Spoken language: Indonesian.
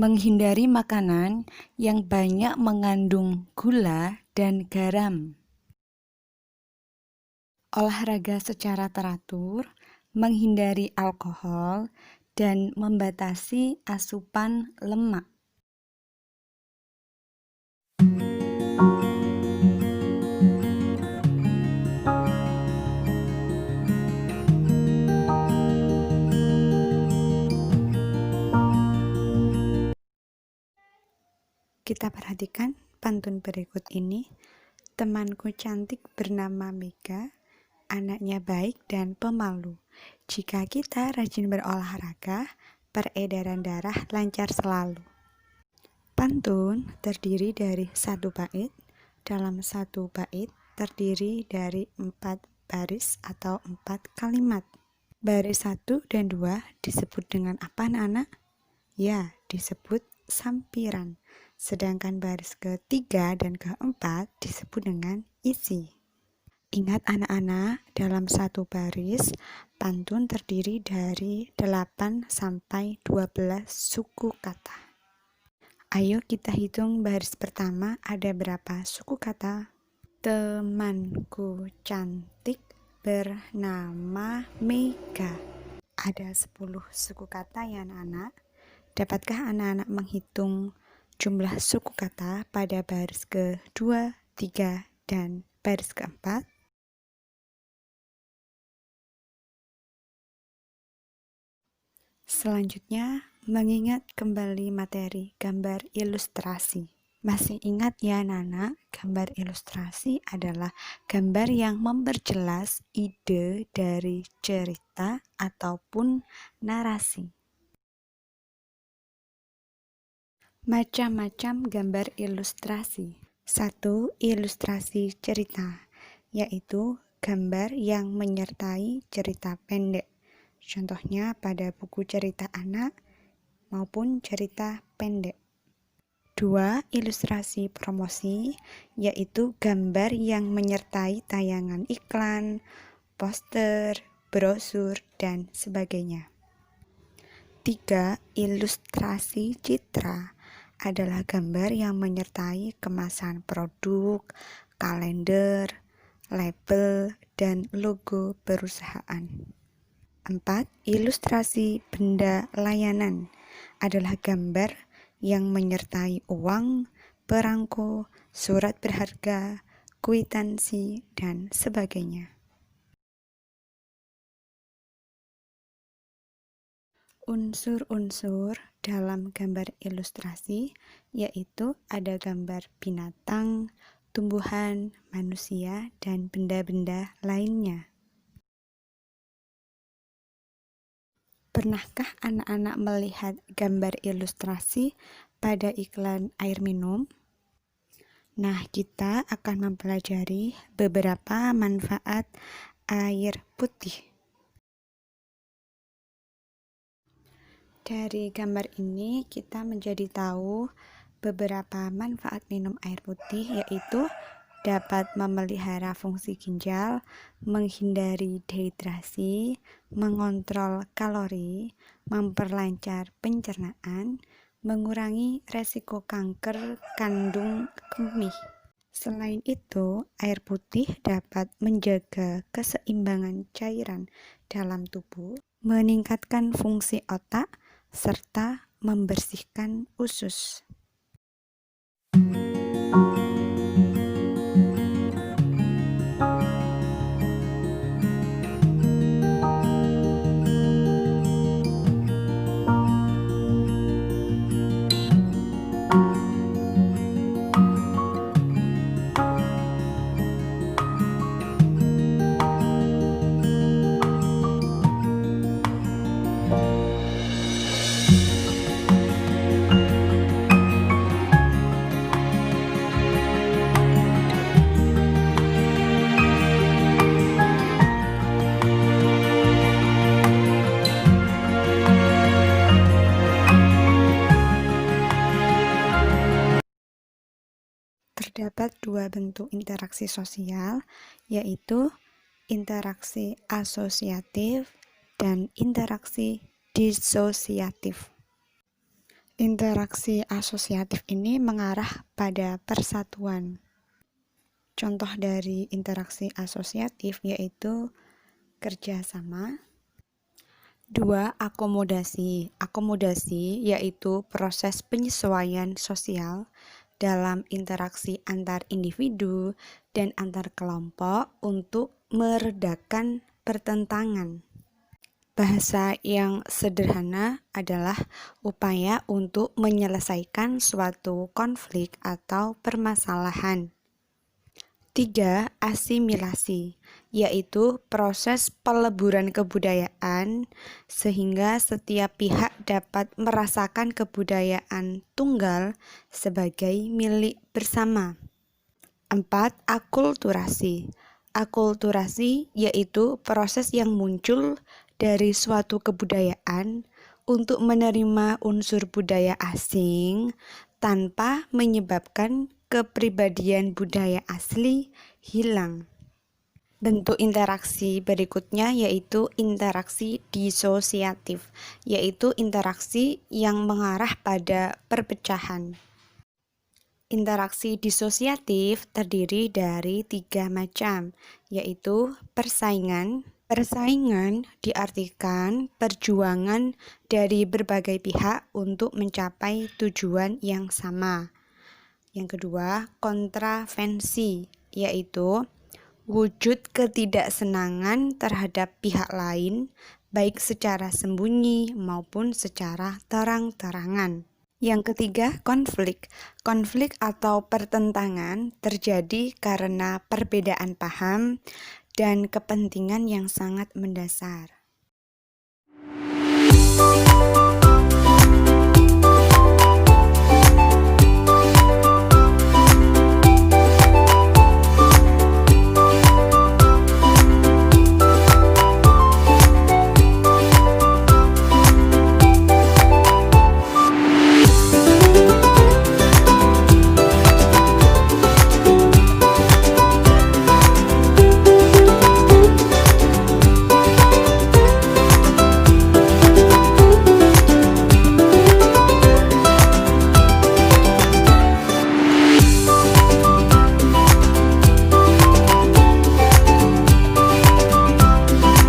Menghindari makanan yang banyak mengandung gula dan garam. Olahraga secara teratur, menghindari alkohol, dan membatasi asupan lemak. Kita perhatikan pantun berikut ini. Temanku cantik bernama Mega, anaknya baik dan pemalu. Jika kita rajin berolahraga, peredaran darah lancar selalu. Pantun terdiri dari satu bait. Dalam satu bait terdiri dari 4 baris atau 4 kalimat. Baris 1 dan 2 disebut dengan apa, anak-anak? Ya, disebut sampiran. Sedangkan baris ketiga dan keempat disebut dengan isi. Ingat anak-anak, dalam satu baris, pantun terdiri dari 8 sampai 12 suku kata. Ayo kita hitung baris pertama ada berapa suku kata? Temanku cantik bernama Mega. Ada 10 suku kata ya anak-anak. Dapatkah anak-anak menghitung jumlah suku kata pada baris kedua, 3, dan baris keempat? Selanjutnya, mengingat kembali materi gambar ilustrasi. Masih ingat ya Nana, gambar ilustrasi adalah gambar yang memperjelas ide dari cerita ataupun narasi. Macam-macam gambar ilustrasi. 1. Ilustrasi cerita, yaitu gambar yang menyertai cerita pendek. Contohnya pada buku cerita anak maupun cerita pendek. 2. Ilustrasi promosi, yaitu gambar yang menyertai tayangan iklan, poster, brosur, dan sebagainya. 3. Ilustrasi citra adalah gambar yang menyertai kemasan produk, kalender, label, dan logo perusahaan. 4. Ilustrasi benda layanan adalah gambar yang menyertai uang, perangko, surat berharga, kwitansi, dan sebagainya. Unsur-unsur dalam gambar ilustrasi yaitu ada gambar binatang, tumbuhan, manusia, dan benda-benda lainnya. Pernahkah anak-anak melihat gambar ilustrasi pada iklan air minum? Nah, kita akan mempelajari beberapa manfaat air putih. Dari gambar ini kita menjadi tahu beberapa manfaat minum air putih, yaitu dapat memelihara fungsi ginjal, menghindari dehidrasi, mengontrol kalori, memperlancar pencernaan, mengurangi resiko kanker kandung kemih. Selain itu, air putih dapat menjaga keseimbangan cairan dalam tubuh, meningkatkan fungsi otak, serta membersihkan usus. Terdapat dua bentuk interaksi sosial, yaitu interaksi asosiatif dan interaksi disosiatif. Interaksi asosiatif ini mengarah pada persatuan. Contoh dari interaksi asosiatif yaitu kerjasama. 2. Akomodasi. Akomodasi yaitu proses penyesuaian sosial dalam interaksi antar individu dan antar kelompok untuk meredakan pertentangan. Bahasa yang sederhana adalah upaya untuk menyelesaikan suatu konflik atau permasalahan. 3. Asimilasi, yaitu proses peleburan kebudayaan sehingga setiap pihak dapat merasakan kebudayaan tunggal sebagai milik bersama. 4. Akulturasi. Akulturasi yaitu proses yang muncul dari suatu kebudayaan untuk menerima unsur budaya asing tanpa menyebabkan kepribadian budaya asli hilang. Bentuk interaksi berikutnya yaitu interaksi disosiatif, yaitu interaksi yang mengarah pada perpecahan. Interaksi disosiatif terdiri dari 3 macam, yaitu persaingan. Persaingan diartikan perjuangan dari berbagai pihak untuk mencapai tujuan yang sama. Yang kedua, kontravensi, yaitu wujud ketidaksenangan terhadap pihak lain, baik secara sembunyi maupun secara terang-terangan. Yang ketiga, konflik. Konflik atau pertentangan terjadi karena perbedaan paham dan kepentingan yang sangat mendasar.